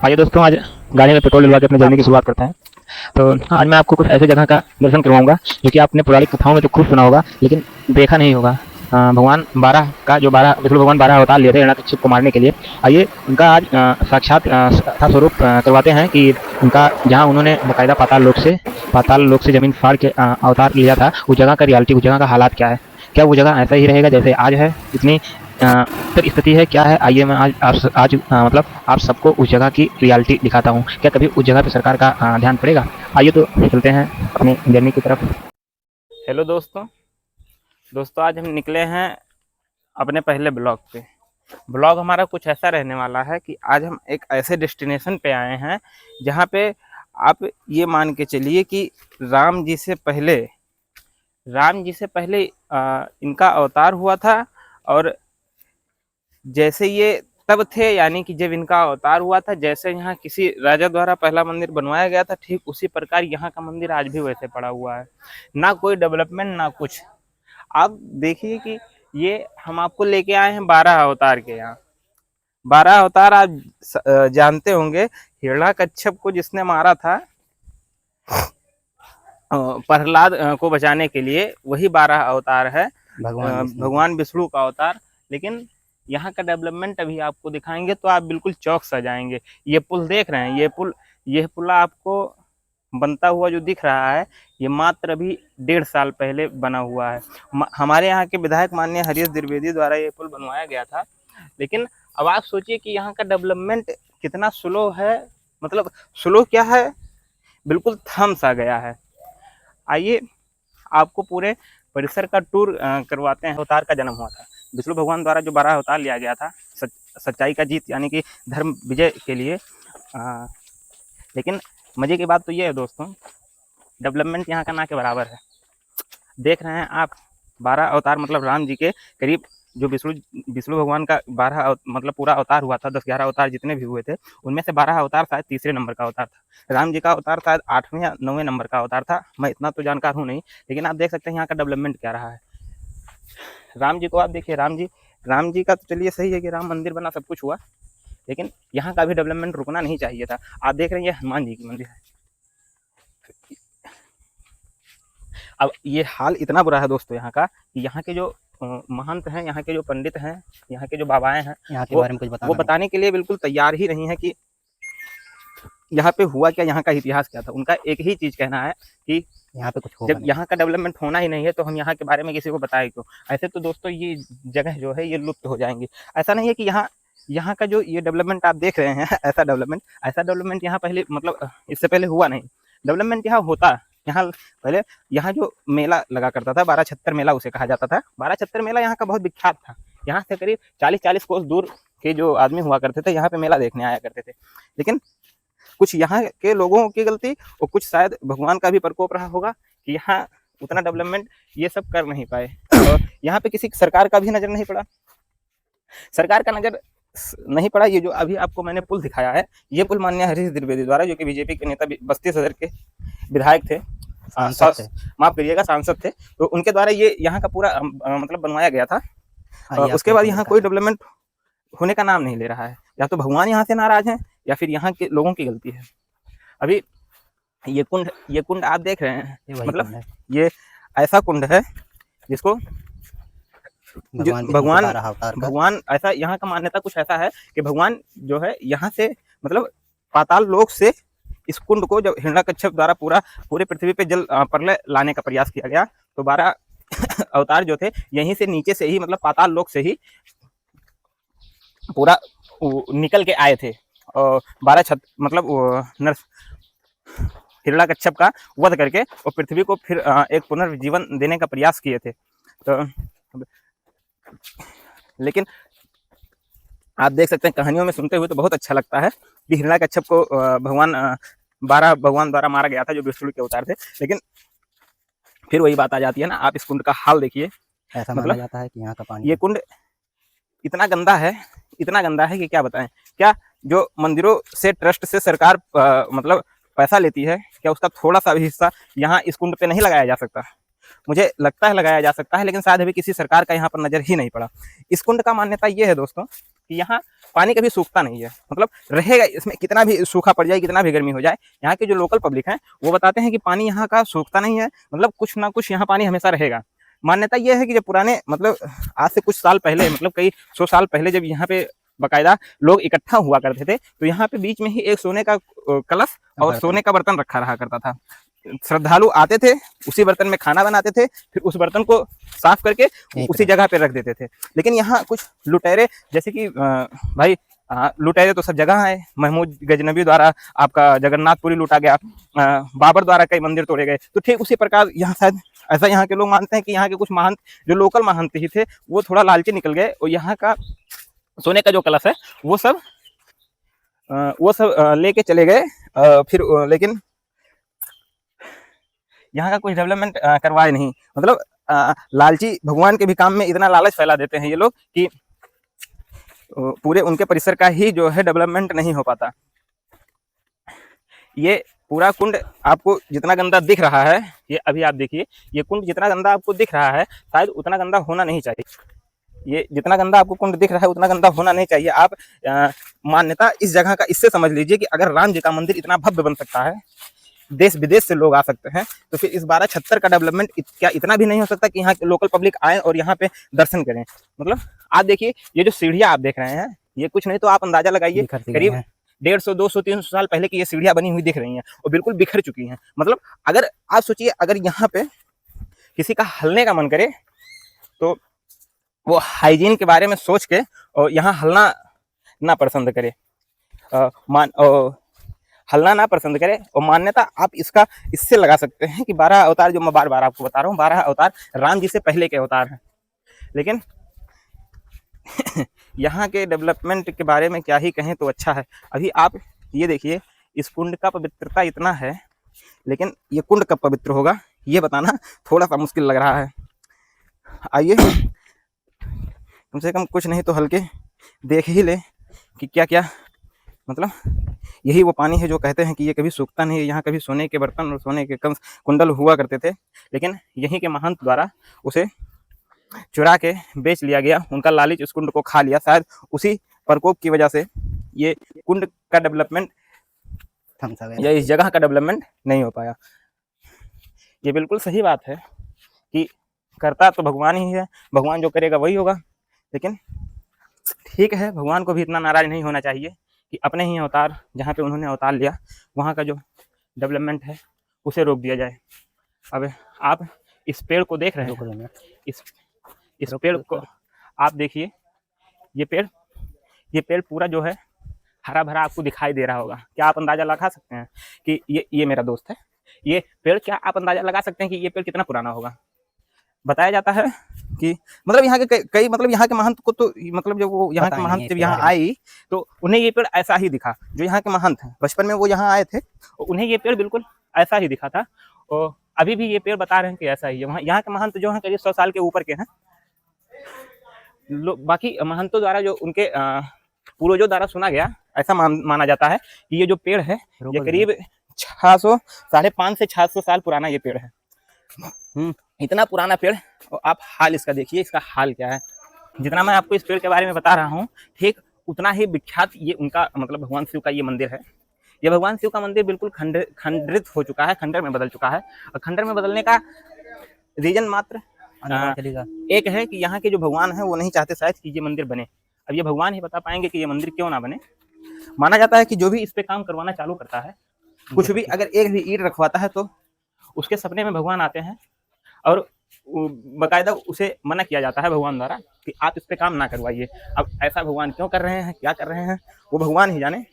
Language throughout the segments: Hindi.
आइए दोस्तों, आज गाड़ी में पेट्रोल डलवा के अपनी जर्नी की शुरुआत करते हैं। तो आज मैं आपको कुछ ऐसे जगह का दर्शन करवाऊंगा जो कि आपने पौराणिक कथाओं में तो खूब सुना होगा, लेकिन देखा नहीं होगा। भगवान बारह का जो 12 विष्णु भगवान 12 अवतार लिए थे हिरण्यकश्यप को मारने के लिए। आइए उनका आज साक्षात कथा स्वरूप करवाते हैं कि उनका जहाँ उन्होंने बाकायदा पाताल लोक से जमीन फाड़ के अवतार लिया था, उस जगह का रियलिटी, उस जगह का हालात क्या है। क्या वो जगह ऐसा ही रहेगा जैसे आज है, इतनी फिर स्थिति है क्या है। आइए मैं आज मतलब आप सबको उस जगह की रियलिटी दिखाता हूँ। क्या कभी उस जगह पे सरकार का ध्यान पड़ेगा। आइए तो चलते हैं अपनी जर्नी की तरफ। हेलो दोस्तों आज हम निकले हैं अपने पहले ब्लॉग पे। ब्लॉग हमारा कुछ ऐसा रहने वाला है कि आज हम एक ऐसे डेस्टिनेशन पे आए हैं जहाँ पे आप ये मान के चलिए कि राम जी से पहले इनका अवतार हुआ था। और जैसे ये तब थे, यानी कि जब इनका अवतार हुआ था, जैसे यहाँ किसी राजा द्वारा पहला मंदिर बनवाया गया था, ठीक उसी प्रकार यहाँ का मंदिर आज भी वैसे पड़ा हुआ है। ना कोई डेवलपमेंट ना कुछ। आप देखिए कि ये हम आपको लेके आए हैं 12 अवतार के यहाँ। 12 अवतार आप जानते होंगे। हिरण्यकश्यप को जिसने मारा था प्रहलाद को बचाने के लिए, वही 12 अवतार है, भगवान विष्णु का अवतार। लेकिन यहाँ का डेवलपमेंट अभी आपको दिखाएंगे तो आप बिल्कुल चौंक सा जाएंगे। ये पुल देख रहे हैं, ये पुल आपको बनता हुआ जो दिख रहा है, ये मात्र अभी 1.5 साल पहले बना हुआ है। हमारे यहाँ के विधायक माननीय हरीश द्विवेदी द्वारा ये पुल बनवाया गया था। लेकिन अब आप सोचिए कि यहाँ का डेवलपमेंट कितना स्लो है। मतलब स्लो क्या है, बिल्कुल थम सा गया है। आइए आपको पूरे परिसर का टूर करवाते हैं। अवतार का जन्म हुआ था विष्णु भगवान द्वारा, जो 12 अवतार लिया गया था सच्चाई का जीत, यानी कि धर्म विजय के लिए। लेकिन मजे की बात तो ये है दोस्तों, डेवलपमेंट यहाँ का ना के बराबर है। देख रहे हैं आप 12 अवतार, मतलब राम जी के करीब जो विष्णु भगवान का 12 मतलब पूरा अवतार हुआ था, 10-11 अवतार जितने भी हुए थे, उनमें से 12 अवतार शायद तीसरे नंबर का अवतार था। राम जी का अवतार शायद 8वें या 9वें नंबर का अवतार था। मैं इतना तो जानकार हूँ नहीं, लेकिन आप देख सकते हैं यहाँ का डेवलपमेंट क्या रहा है। राम जी को आप देखिए, राम जी का तो चलिए सही है कि राम मंदिर बना, सब कुछ हुआ, लेकिन यहाँ का भी डेवलपमेंट रुकना नहीं चाहिए था। आप देख रहे हैं ये हनुमान जी की मंदिर है। अब ये हाल इतना बुरा है दोस्तों यहाँ का कि यहाँ के जो महंत हैं, यहाँ के जो पंडित हैं, यहाँ के जो बाबाएं हैं, यहाँ के बारे में कुछ वो बताने के लिए बिल्कुल तैयार ही नहीं है कि यहाँ पे हुआ क्या, यहाँ का इतिहास क्या था। उनका एक ही चीज कहना है कि यहाँ पे कुछ होगा जब यहाँ का डेवलपमेंट होना ही नहीं है तो हम यहाँ के बारे में किसी को बताए क्यों। ऐसे तो दोस्तों ये जगह जो है ये लुप्त हो जाएंगी। ऐसा नहीं है कि यहाँ का जो ये डेवलपमेंट आप देख रहे हैं, ऐसा डेवलपमेंट यहाँ पहले, मतलब इससे पहले हुआ नहीं। डेवलपमेंट यहाँ होता, यहाँ पहले यहाँ जो मेला लगा करता था, 12 मेला उसे कहा जाता था। 12 मेला यहाँ का बहुत विख्यात था। यहाँ से करीब 40 कोस दूर के जो आदमी हुआ करते थे, यहाँ पे मेला देखने आया करते थे। लेकिन कुछ यहाँ के लोगों की गलती और कुछ शायद भगवान का भी प्रकोप रहा होगा कि यहाँ उतना डेवलपमेंट ये सब कर नहीं पाए। और यहाँ पे किसी सरकार का भी नजर नहीं पड़ा। सरकार का नजर नहीं पड़ा। ये जो अभी आपको मैंने पुल दिखाया है, ये पुल माननीय हरीश द्विवेदी द्वारा, जो कि बीजेपी के नेता, बस्ती सदर के विधायक थे, माफ करिएगा, सांसद थे, तो उनके द्वारा ये यहाँ का पूरा मतलब बनवाया गया था। उसके बाद यहाँ कोई डेवलपमेंट होने का नाम नहीं ले रहा है। या तो भगवान यहाँ से नाराज हैं या फिर यहाँ के लोगों की गलती है। अभी ये कुंड आप देख रहे हैं, मतलब ये ऐसा कुंड है जिसको भगवान ऐसा, यहाँ का मान्यता कुछ ऐसा है कि भगवान जो है यहाँ से, मतलब पाताल लोक से इस कुंड को जब हिरण्यकश्यप द्वारा पूरे पृथ्वी पे जल प्रलय लाने का प्रयास किया गया, तो 12 अवतार जो थे यहीं से, नीचे से ही, मतलब पाताल लोक से ही पूरा निकल के आए थे। और 12 मतलब हिरण्यकश्यप का वध करके और पृथ्वी को फिर एक पुनर्जीवन देने का प्रयास किए थे। तो लेकिन आप देख सकते हैं, कहानियों में सुनते हुए तो बहुत अच्छा लगता है कि हिरण्यकश्यप को भगवान 12 भगवान द्वारा मारा गया था, जो विष्णु के अवतार थे। लेकिन फिर वही बात आ जाती है ना, आप इस कुंड का हाल देखिए। ऐसा माना जाता है कि यहाँ का पानी, ये कुंड इतना गंदा है कि क्या बताएं। क्या जो मंदिरों से, ट्रस्ट से सरकार मतलब पैसा लेती है, क्या उसका थोड़ा सा भी हिस्सा यहाँ इस कुंड पे नहीं लगाया जा सकता? मुझे लगता है लगाया जा सकता है, लेकिन शायद अभी किसी सरकार का यहाँ पर नजर ही नहीं पड़ा। इस कुंड का मान्यता ये है दोस्तों कि यहाँ पानी कभी सूखता नहीं है, मतलब रहेगा, इसमें कितना भी सूखा पड़ जाए, कितना भी गर्मी हो जाए, यहाँ के जो लोकल पब्लिक हैं वो बताते हैं कि पानी यहाँ का सूखता नहीं है, मतलब कुछ ना कुछ यहाँ पानी हमेशा रहेगा। मान्यता ये है कि जब पुराने मतलब आज से कुछ साल पहले, मतलब कई 100 साल पहले जब यहाँ पे बाकायदा लोग इकट्ठा हुआ करते थे, तो यहाँ पे बीच में ही एक सोने का कलश और सोने का बर्तन रखा रहा करता था। श्रद्धालु आते थे, उसी बर्तन में खाना बनाते थे, फिर उस बर्तन को साफ करके उसी जगह पे रख देते थे। लेकिन यहाँ कुछ लुटेरे, जैसे कि भाई लुटेरे तो सब जगह है। महमूद गजनबी द्वारा आपका जगन्नाथपुरी लूटा गया, बाबर द्वारा कई मंदिर तोड़े गए, तो ठीक उसी प्रकार यहाँ शायद ऐसा यहाँ के लोग मानते हैं कि यहाँ के कुछ महंत, जो लोकल महंत ही थे, वो थोड़ा लालची निकल गए और यहाँ का सोने का जो कलश है वो सब लेके चले गए। फिर लेकिन यहाँ का कुछ डेवलपमेंट करवाए नहीं। मतलब लालची भगवान के भी काम में इतना लालच फैला देते हैं ये लोग कि पूरे उनके परिसर का ही जो है डेवलपमेंट नहीं हो पाता। ये पूरा कुंड आपको जितना गंदा दिख रहा है, ये अभी आप देखिए, ये कुंड जितना गंदा आपको दिख रहा है शायद उतना गंदा होना नहीं चाहिए। ये जितना गंदा आपको कुंड दिख रहा है उतना गंदा होना नहीं चाहिए। आप मान्यता इस जगह का इससे समझ लीजिए कि अगर राम जी का मंदिर इतना भव्य बन सकता है, देश विदेश से लोग आ सकते हैं, तो फिर इस 1276 का डेवलपमेंट क्या इतना भी नहीं हो सकता कि यहाँ के लोकल पब्लिक आए और यहाँ पे दर्शन करें। मतलब आप देखिए, ये जो सीढ़ियाँ आप देख रहे हैं, ये कुछ नहीं तो आप अंदाजा लगाइए करीब 150, 200, 300 साल पहले की ये सीढ़ियाँ बनी हुई दिख रही हैं और बिल्कुल बिखर चुकी हैं। मतलब अगर आप सोचिए, अगर यहाँ पे किसी का हलने का मन करे तो वो हाइजीन के बारे में सोच के और यहाँ हलना ना पसंद करे, हलना ना पसंद करे। और मान्यता आप इसका इससे लगा सकते हैं कि 12 अवतार, जो मैं बार बार आपको बता रहा हूँ, 12 अवतार राम जी से पहले के अवतार हैं। लेकिन यहाँ के डेवलपमेंट के बारे में क्या ही कहें तो अच्छा है। अभी आप ये देखिए, इस कुंड का पवित्रता इतना है, लेकिन ये कुंड कब पवित्र होगा ये बताना थोड़ा सा मुश्किल लग रहा है। आइए कम से कम कुछ नहीं तो हल्के देख ही ले कि क्या क्या, मतलब यही वो पानी है जो कहते हैं कि ये कभी सूखता नहीं है। यहाँ कभी सोने के बर्तन और सोने के कंस कुंडल हुआ करते थे, लेकिन यहीं के महंत द्वारा उसे चुरा के बेच लिया गया। उनका लालच उस कुंड को खा लिया। शायद उसी प्रकोप की वजह से ये कुंड का डेवलपमेंट या इस जगह का डेवलपमेंट नहीं हो पाया। ये बिल्कुल सही बात है कि करता तो भगवान ही है, भगवान जो करेगा वही होगा। लेकिन ठीक है, भगवान को भी इतना नाराज नहीं होना चाहिए कि अपने ही अवतार, जहाँ पे उन्होंने अवतार लिया, वहाँ का जो डेवलपमेंट है उसे रोक दिया जाए। अब आप इस पेड़ को देख रहे हैं, इस पेड़ को आप देखिए, ये पेड़ पूरा जो है हरा भरा आपको दिखाई दे रहा होगा। क्या आप अंदाजा लगा सकते हैं कि ये मेरा दोस्त है, ये पेड़, क्या आप अंदाजा लगा सकते हैं कि ये पेड़ कितना पुराना होगा? बताया जाता है कि मतलब यहाँ के कई मतलब यहाँ के महंत को तो मतलब जब वो यहाँ के महंत जब यहाँ आई तो उन्हें ये पेड़ ऐसा ही दिखा। जो यहाँ के महंत हैं, बचपन में वो यहाँ आए थे और उन्हें ये पेड़ बिल्कुल ऐसा ही दिखा था, और अभी भी ये पेड़ बता रहे हैं कि ऐसा ही है। वहाँ यहाँ के महंत जो हैं करीब 100 साल के ऊपर के हैं। बाकी महंतों द्वारा, जो उनके पूर्वजों द्वारा सुना गया, ऐसा माना जाता है कि ये जो पेड़ है ये करीब 550 से 600 साल पुराना ये पेड़ है। इतना पुराना पेड़, और आप हाल इसका देखिए, इसका हाल क्या है। जितना मैं आपको इस पेड़ के बारे में बता रहा हूँ, ठीक उतना ही विख्यात ये उनका मतलब भगवान शिव का ये मंदिर है। ये भगवान शिव का मंदिर बिल्कुल खंडित हो चुका है, खंडर में बदल चुका है। और खंडर में बदलने का रीजन मात्र एक है कि यहाँ के जो भगवान हैं वो नहीं चाहते शायद कि ये मंदिर बने। अब ये भगवान ही बता पाएंगे कि ये मंदिर क्यों ना बने। माना जाता है कि जो भी इस पे काम करवाना चालू करता है, कुछ भी अगर एक भी ईंट रखवाता है, तो उसके सपने में भगवान आते हैं और बाकायदा उसे मना किया जाता है भगवान द्वारा कि आप इस पे काम ना करवाइए। अब ऐसा भगवान क्यों कर रहे हैं, क्या कर रहे हैं, वो भगवान ही जाने।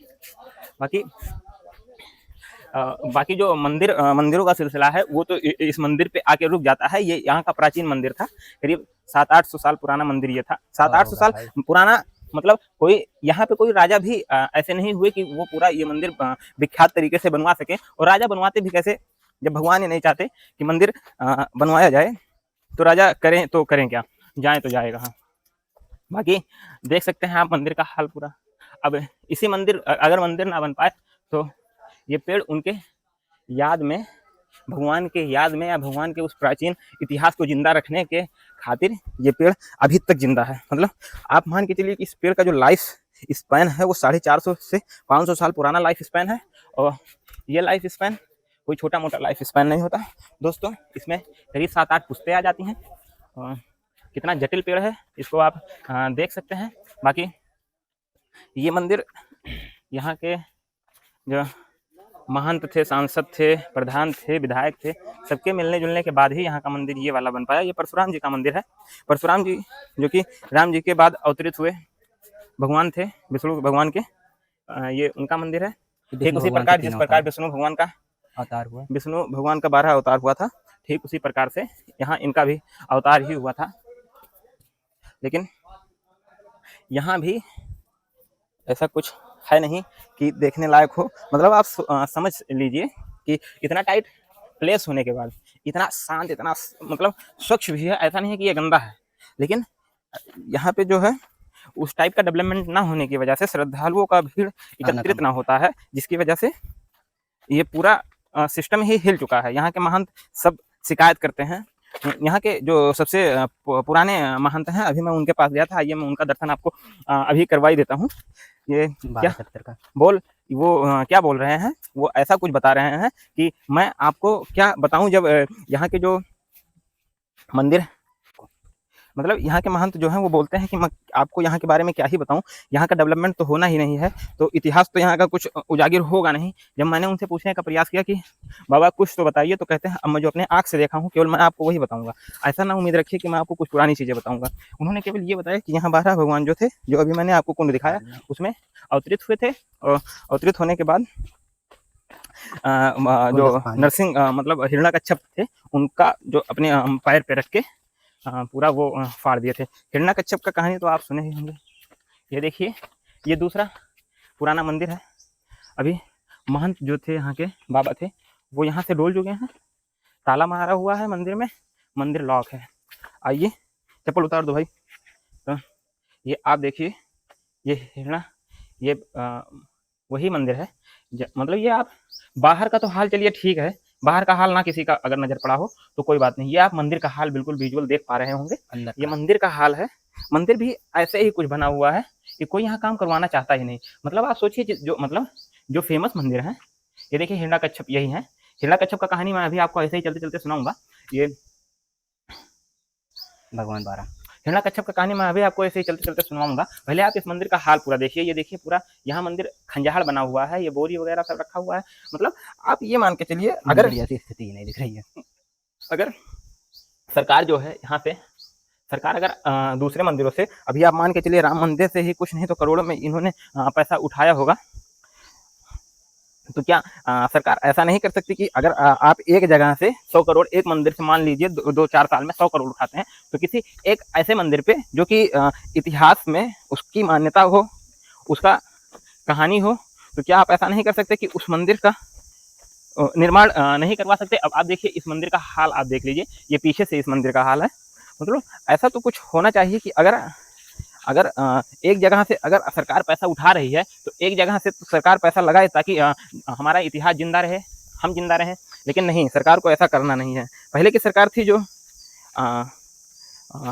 बाकी जो मंदिरों का सिलसिला है वो तो इस मंदिर पे आके रुक जाता है। ये यहाँ का प्राचीन मंदिर था, करीब 700-800 साल पुराना मंदिर ये था। 700-800 साल पुराना, मतलब कोई यहाँ पे कोई राजा भी ऐसे नहीं हुए कि वो पूरा ये मंदिर विख्यात तरीके से बनवा सके। और राजा बनवाते भी कैसे, जब भगवान ही नहीं चाहते कि मंदिर बनवाया जाए, तो राजा करें तो करें क्या, जाए तो जाए कहाँ। बाकी देख सकते हैं आप मंदिर का हाल पूरा। अब इसी मंदिर, अगर मंदिर ना बन पाए तो ये पेड़ उनके याद में भगवान के याद में या भगवान के उस प्राचीन इतिहास को जिंदा रखने के खातिर ये पेड़ अभी तक जिंदा है। मतलब आप मान के चलिए कि इस पेड़ का जो लाइफ स्पैन है वो 450 से 500 साल पुराना लाइफ स्पैन है। और ये लाइफ स्पैन कोई छोटा मोटा लाइफ स्पैन नहीं होता दोस्तों। इसमें करीब 7-8 पुश्तें आ जाती हैं। कितना जटिल पेड़ है इसको आप देख सकते हैं। बाकी ये मंदिर यहाँ के जो महंत थे, सांसद थे, प्रधान थे, विधायक थे, सबके मिलने जुलने के बाद ही यहाँ का मंदिर ये वाला बन पाया। ये परशुराम जी का मंदिर है। परशुराम जी जो कि राम जी के बाद अवतरित हुए भगवान थे, विष्णु भगवान के, ये उनका मंदिर है। ठीक उसी प्रकार जिस प्रकार विष्णु भगवान का अवतार हुआ, विष्णु भगवान का 12 अवतार हुआ था, ठीक उसी प्रकार से यहाँ इनका भी अवतार ही हुआ था। लेकिन यहाँ भी ऐसा कुछ है नहीं कि देखने लायक हो। मतलब आप समझ लीजिए कि इतना टाइट प्लेस होने के बाद, इतना शांत, इतना मतलब स्वच्छ भी है। ऐसा नहीं है कि ये गंदा है, लेकिन यहाँ पे जो है उस टाइप का डेवलपमेंट ना होने की वजह से श्रद्धालुओं का भीड़ एकत्रित ना होता है, जिसकी वजह से ये पूरा सिस्टम ही हिल चुका है। यहाँ के महंत सब शिकायत करते हैं। यहाँ के जो सबसे पुराने महंत हैं, अभी मैं उनके पास गया था, आइए मैं उनका दर्शन आपको अभी करवा ही देता हूँ। ये क्या क्या बोल रहे हैं, वो ऐसा कुछ बता रहे हैं कि मैं आपको क्या बताऊं। जब यहाँ के जो मंदिर, मतलब यहाँ के महंत जो हैं वो बोलते हैं कि मैं आपको यहाँ के बारे में क्या ही बताऊं, यहाँ का डेवलपमेंट तो होना ही नहीं है, तो इतिहास तो यहाँ का कुछ उजागर होगा नहीं। जब मैंने उनसे पूछने का प्रयास किया कि बाबा कुछ तो बताइए, तो कहते हैं अब मैं जो अपने आँख से देखा हूँ केवल मैं आपको वही बताऊँगा। ऐसा ना उम्मीद रखिए कि मैं आपको कुछ पुरानी चीज़ें बताऊँगा। उन्होंने केवल ये बताया कि यहाँ 12 भगवान जो थे, जो अभी मैंने आपको कुंड दिखाया, उसमें अवतरित हुए थे। और अवतरित होने के बाद जो नरसिंह मतलब हिरण्यकश्यप थे, उनका जो अपने पैर पे रख के पूरा वो फाड़ दिए थे। हिरण्यकश्यप का कहानी तो आप सुने ही होंगे। ये देखिए, ये दूसरा पुराना मंदिर है। अभी महंत जो थे, यहाँ के बाबा थे, वो यहाँ से डोल चुके हैं। ताला मारा हुआ है मंदिर में, मंदिर लॉक है। आइए चप्पल उतार दो भाई। तो ये आप देखिए, ये ये वही मंदिर है। मतलब ये आप बाहर का तो हाल चलिए ठीक है, बाहर का हाल ना किसी का अगर नजर पड़ा हो तो कोई बात नहीं। ये आप मंदिर का हाल बिल्कुल विजुअल देख पा रहे होंगे, ये मंदिर का हाल है। मंदिर भी ऐसे ही कुछ बना हुआ है कि कोई यहाँ काम करवाना चाहता ही नहीं। मतलब आप सोचिए, जो फेमस मंदिर है, ये देखिए हिरण्यकश्यप यही है। हिरण्यकश्यप का कहानी मैं अभी आपको ऐसे ही चलते चलते सुनाऊंगा। ये भगवान 12 हिरण्यकश्यप का कहानी मैं अभी आपको ऐसे ही चलते चलते सुनाऊंगा। पहले आप इस मंदिर का हाल पूरा देखिए। ये देखिए पूरा यहाँ मंदिर खंजहार बना हुआ है, ये बोरी वगैरह सब रखा हुआ है। मतलब आप ये मान के चलिए, अगर ऐसी स्थिति नहीं दिख रही है, अगर सरकार जो है यहाँ पे, सरकार अगर दूसरे मंदिरों से, अभी आप मान के चलिए राम मंदिर से ही कुछ नहीं तो करोड़ों में इन्होंने पैसा उठाया होगा, तो क्या सरकार ऐसा नहीं कर सकती कि अगर आप एक जगह से 100 करोड़, एक मंदिर से मान लीजिए 2-4 साल में 100 करोड़ उठाते हैं, तो किसी एक ऐसे मंदिर पे जो कि इतिहास में उसकी मान्यता हो, उसका कहानी हो, तो क्या आप ऐसा नहीं कर सकते कि उस मंदिर का निर्माण नहीं करवा सकते। अब आप देखिए इस मंदिर का हाल आप देख लीजिए, ये पीछे से इस मंदिर का हाल है। मतलब ऐसा तो कुछ होना चाहिए कि अगर एक जगह से अगर सरकार पैसा उठा रही है, तो एक जगह से तो सरकार पैसा लगाए ताकि हमारा इतिहास जिंदा रहे, हम जिंदा रहें। लेकिन नहीं, सरकार को ऐसा करना नहीं है। पहले की सरकार थी जो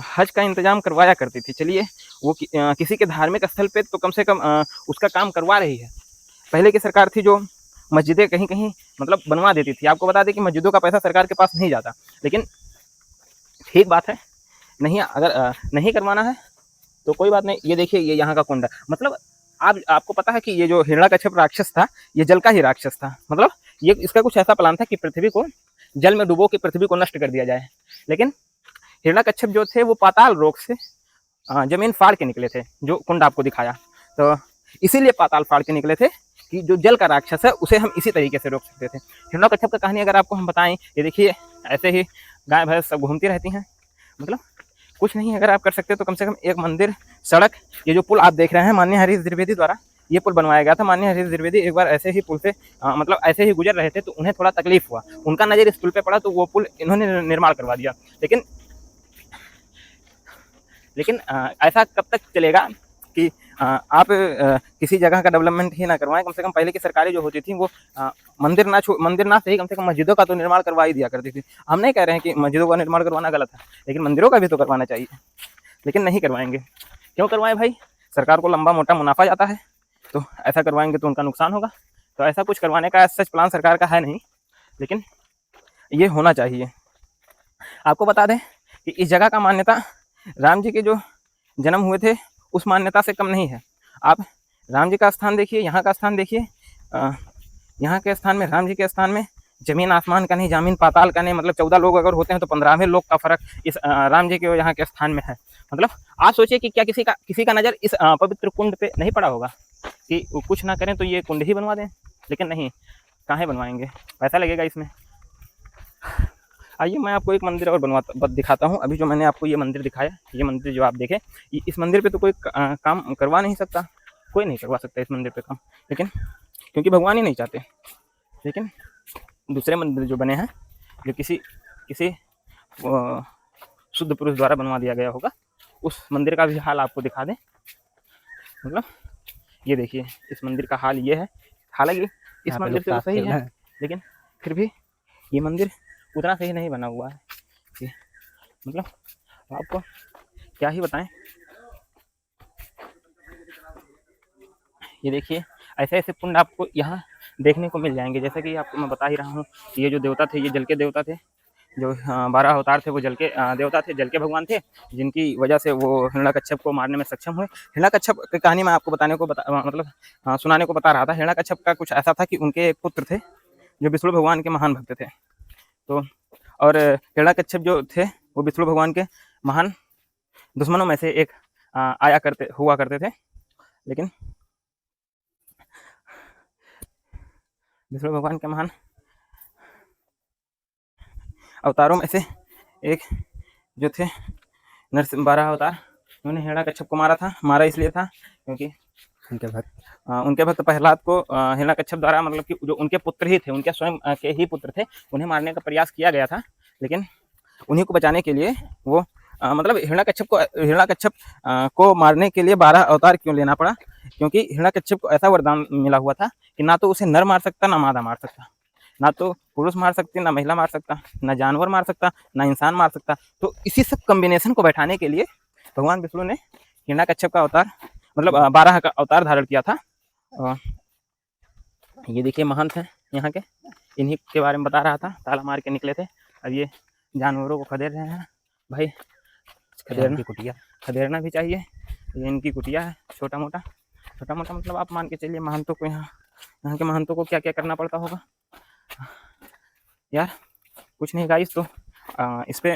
हज का इंतजाम करवाया करती थी, चलिए वो किसी के धार्मिक स्थल पे तो कम से कम उसका काम करवा रही है। पहले की सरकार थी जो मस्जिदें कहीं कहीं मतलब बनवा देती थी। आपको बता दें कि मस्जिदों का पैसा सरकार के पास नहीं जाता, लेकिन ठीक बात है, नहीं अगर नहीं करवाना है तो कोई बात नहीं। ये देखिए, ये यहाँ का कुंड है। मतलब आपको पता है कि ये जो हिरण्यकश्यप राक्षस था, ये जल का ही राक्षस था। मतलब ये इसका कुछ ऐसा प्लान था कि पृथ्वी को जल में डुबो के पृथ्वी को नष्ट कर दिया जाए। लेकिन हिरण्यकश्यप जो थे वो पाताल लोक से जमीन फाड़ के निकले थे, जो कुंड आपको दिखाया। तो इसीलिए पाताल फाड़ के निकले थे कि जो जल का राक्षस है उसे हम इसी तरीके से रोक सकते थे। हिरण्यकश्यप का कहानी अगर आपको हम बताएं, ये देखिए ऐसे ही गाय भैंस सब घूमती रहती हैं। मतलब कुछ नहीं अगर आप कर सकते तो कम से कम एक मंदिर, सड़क, ये जो पुल आप देख रहे हैं माननीय हरीश द्विवेदी द्वारा ये पुल बनवाया गया था। माननीय हरीश द्विवेदी एक बार ऐसे ही पुल से मतलब ऐसे ही गुजर रहे थे, तो उन्हें थोड़ा तकलीफ हुआ, उनका नज़र इस पुल पे पड़ा, तो वो पुल इन्होंने निर्माण करवा दिया। लेकिन ऐसा कब तक चलेगा कि आप किसी जगह का डेवलपमेंट ही ना करवाएं, कम से कम पहले की सरकारें जो होती थी वो मंदिर ना सही, कम से कम मस्जिदों का तो निर्माण करवा ही दिया करती थी। हम नहीं कह रहे हैं कि मस्जिदों का निर्माण करवाना गलत है, लेकिन मंदिरों का भी तो करवाना चाहिए, लेकिन नहीं करवाएंगे। क्यों करवाएं भाई? सरकार को लंबा मोटा मुनाफा जाता है, तो ऐसा करवाएंगे तो उनका नुकसान होगा। तो ऐसा कुछ करवाने का सच प्लान सरकार का है नहीं, लेकिन ये होना चाहिए। आपको बता दें कि इस जगह का मान्यता राम जी के जो जन्म हुए थे उस मान्यता से कम नहीं है। आप राम जी का स्थान देखिए, यहाँ का स्थान देखिए, यहाँ के स्थान में, राम जी के स्थान में जमीन आसमान का नहीं, जमीन पाताल का नहीं। मतलब 14 लोग अगर होते हैं तो 15वें लोग का फर्क इस राम जी के यहाँ के स्थान में है। मतलब आप सोचिए कि क्या किसी का नज़र इस पवित्र कुंड पे नहीं पड़ा होगा कि वो कुछ ना करें तो ये कुंड ही बनवा दें, लेकिन नहीं, कहाँ बनवाएंगे, पैसा लगेगा इसमें। आइए मैं आपको एक मंदिर और दिखाता हूँ। अभी जो मैंने आपको ये मंदिर दिखाया, ये मंदिर जो आप देखें, इस मंदिर पे तो कोई काम करवा नहीं सकता, कोई नहीं करवा सकता इस मंदिर पे काम, लेकिन क्योंकि भगवान ही नहीं चाहते। लेकिन दूसरे मंदिर जो बने हैं, जो किसी शुद्ध पुरुष द्वारा बनवा दिया गया होगा, उस मंदिर का भी हाल आपको दिखा दें। मतलब ये देखिए, इस मंदिर का हाल ये है। हालांकि इस मंदिर से तो सही है, लेकिन फिर भी ये मंदिर उतना सही नहीं बना हुआ है कि मतलब आपको क्या ही बताएं। ये देखिए, ऐसे ऐसे कुंड आपको यहाँ देखने को मिल जाएंगे। जैसे कि आपको मैं बता ही रहा हूँ, ये जो देवता थे, ये जल के देवता थे। जो 12 अवतार थे वो जल के देवता थे, जल के भगवान थे, जिनकी वजह से वो हिरण्यकश्यप को मारने में सक्षम हुए। हिरण्यकश्यप की कहानी मैं आपको सुनाने को बता रहा था। हिरण्यकश्यप का कुछ ऐसा था कि उनके एक पुत्र थे जो विष्णु भगवान के महान भक्त थे। तो और हिरण्यकश्यप जो थे वो विष्णु भगवान के महान दुश्मनों में से एक हुआ करते थे। लेकिन विष्णु भगवान के महान अवतारों में से एक जो थे नरसिंह 12 अवतार, उन्होंने हिरण्यकश्यप को मारा इसलिए था क्योंकि उनके भक्त प्रहलाद को हिरण्यकश्यप द्वारा, मतलब कि जो उनके पुत्र ही थे, उनके स्वयं के ही पुत्र थे, उन्हें मारने का प्रयास किया गया था। लेकिन उन्हीं को बचाने के लिए वो मतलब हिरण्यकश्यप को मारने के लिए 12 अवतार क्यों लेना पड़ा? क्योंकि हिरण्यकश्यप को ऐसा वरदान मिला हुआ था कि ना तो उसे नर मार सकता, ना मादा मार सकता, ना तो पुरुष मार सकते, ना महिला मार सकता, ना जानवर मार सकता, ना इंसान मार सकता। तो इसी सब कॉम्बिनेशन को बैठाने के लिए भगवान विष्णु ने हिरण्यकश्यप का अवतार, मतलब 12 का अवतार धारण किया था। ये देखिए महंत हैं यहाँ के, इन्हीं के बारे में बता रहा था। ताला मार के निकले थे, अब ये जानवरों को खदेड़ रहे हैं। भाई खदेड़ना भी चाहिए। ये इनकी कुटिया है, छोटा मोटा मतलब आप मान के चलिए महंतों को, यहाँ के महंतों को क्या क्या करना पड़ता होगा यार। कुछ नहीं गाइस, तो इस पे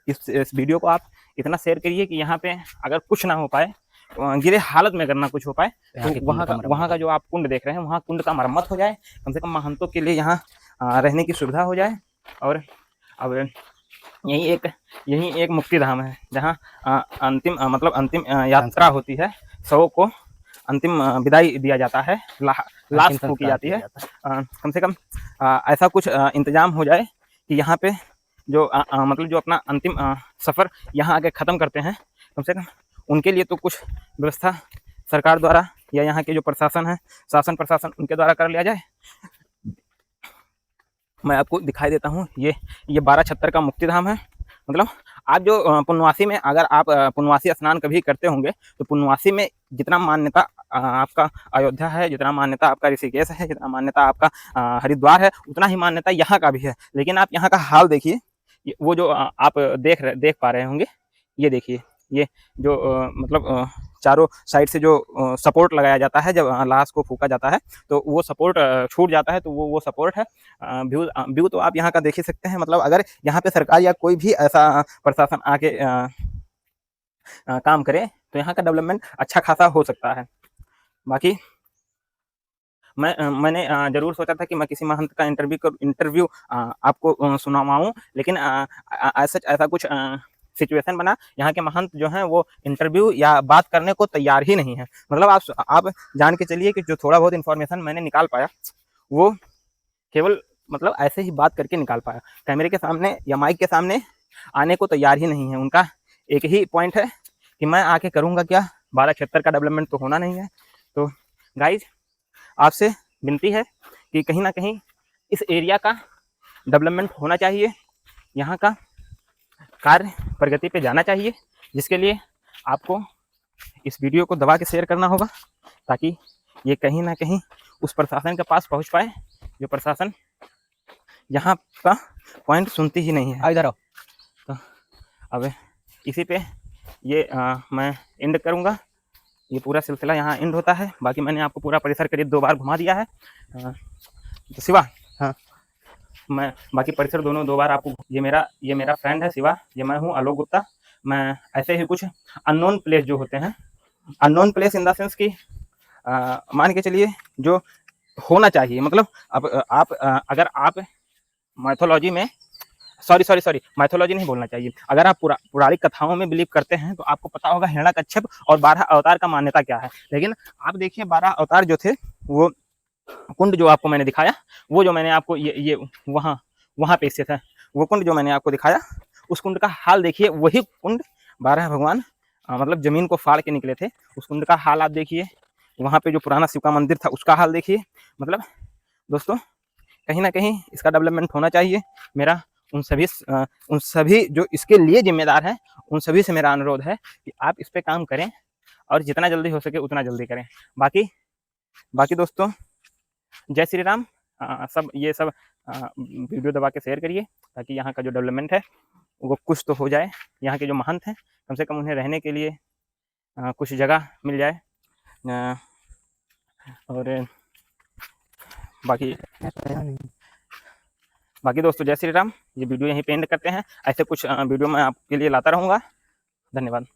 इस वीडियो को आप इतना शेयर करिए कि यहाँ पे अगर कुछ ना हो पाए, गिरे हालत में अगर ना कुछ हो पाए, तो वहाँ का जो आप कुंड देख रहे हैं, वहाँ कुंड का मरम्मत हो जाए, कम से कम महंतों के लिए यहाँ रहने की सुविधा हो जाए। और अब यही एक मुक्ति धाम है जहाँ अंतिम यात्रा होती है, शव को अंतिम विदाई दिया जाता है, लाश फूकी जाती है। कम से कम ऐसा कुछ इंतजाम हो जाए कि यहाँ पे जो मतलब जो अपना अंतिम सफ़र यहाँ आके ख़त्म करते हैं, कम से कम उनके लिए तो कुछ व्यवस्था सरकार द्वारा या यहाँ के जो प्रशासन है, शासन प्रशासन, उनके द्वारा कर लिया जाए। मैं आपको दिखाई देता हूँ, ये 12 का मुक्ति धाम है। मतलब आप जो पुण्यवासी में, अगर आप पुण्यवासी स्नान कभी करते होंगे तो पुण्यवासी में जितना मान्यता आपका अयोध्या है, जितना मान्यता आपका ऋषिकेश है, जितना मान्यता आपका हरिद्वार है, उतना ही मान्यता यहाँ का भी है। लेकिन आप यहाँ का हाल देखिए, वो जो आप देख पा रहे होंगे, ये देखिए, ये जो मतलब चारों साइड से जो सपोर्ट लगाया जाता है, जब लाश को फूका जाता है तो वो सपोर्ट छूट जाता है, तो वो सपोर्ट है। व्यू तो आप यहाँ का देख ही सकते हैं। मतलब अगर यहाँ पे सरकार या कोई भी ऐसा प्रशासन आके काम करे तो यहाँ का डेवलपमेंट अच्छा खासा हो सकता है। बाकी मैंने ज़रूर सोचा था कि मैं किसी महंत का इंटरव्यू आपको सुनावाऊँ, लेकिन ऐसा कुछ सिचुएशन बना, यहाँ के महंत जो हैं वो इंटरव्यू या बात करने को तैयार ही नहीं है। मतलब आप जान के चलिए कि जो थोड़ा बहुत इन्फॉर्मेशन मैंने निकाल पाया, वो केवल मतलब ऐसे ही बात करके निकाल पाया। कैमरे के सामने या माइक के सामने आने को तैयार ही नहीं है। उनका एक ही पॉइंट है कि मैं आके करूँगा क्या, 1276 का डेवलपमेंट तो होना नहीं है। तो गाइज आपसे विनती है कि कहीं ना कहीं इस एरिया का डेवलपमेंट होना चाहिए, यहाँ का कार्य प्रगति पे जाना चाहिए, जिसके लिए आपको इस वीडियो को दबा के शेयर करना होगा, ताकि ये कहीं ना कहीं उस प्रशासन के पास पहुंच पाए जो प्रशासन यहाँ का पॉइंट सुनती ही नहीं है। इधर आओ। तो अब इसी पे ये मैं एंड करूँगा। ये पूरा सिलसिला यहाँ एंड होता है। बाकी मैंने आपको पूरा परिसर करीब 2 बार घुमा दिया है। तो शिवा, हाँ, मैं बाकी परिसर दोनों 2 बार आपको, ये मेरा फ्रेंड है शिवा, ये मैं हूँ आलोक गुप्ता। मैं ऐसे ही कुछ अननोन प्लेस जो होते हैं, unknown place in the sense की मान के चलिए जो होना चाहिए, मतलब अब आप अगर आप माइथोलॉजी में सॉरी माइथोलॉजी नहीं बोलना चाहिए, अगर आप पौराणिक कथाओं में बिलीव करते हैं तो आपको पता होगा हिरण्यकश्यप और 12 अवतार का मान्यता क्या है। लेकिन आप देखिए 12 अवतार जो थे, वो कुंड जो आपको मैंने दिखाया, वो जो मैंने आपको ये वहाँ पे स्थित है, वो कुंड जो मैंने आपको दिखाया, उस कुंड का हाल देखिए। वही कुंड 12 भगवान मतलब जमीन को फाड़ के निकले थे, उस कुंड का हाल आप देखिए। वहाँ पे जो पुराना शिव का मंदिर था उसका हाल देखिए। मतलब दोस्तों कहीं ना कहीं इसका डेवलपमेंट होना चाहिए। मेरा उन सभी जो इसके लिए जिम्मेदार है, उन सभी से मेरा अनुरोध है कि आप इस पे काम करें और जितना जल्दी हो सके उतना जल्दी करें। बाकी दोस्तों जय श्री राम। सब वीडियो दबा के शेयर करिए, ताकि यहाँ का जो डेवलपमेंट है वो कुछ तो हो जाए। यहाँ के जो महंत हैं कम से कम उन्हें रहने के लिए कुछ जगह मिल जाए। और बाकी दोस्तों जय श्री राम। ये वीडियो यहीं पे एंड करते हैं। ऐसे कुछ वीडियो मैं आपके लिए लाता रहूँगा। धन्यवाद।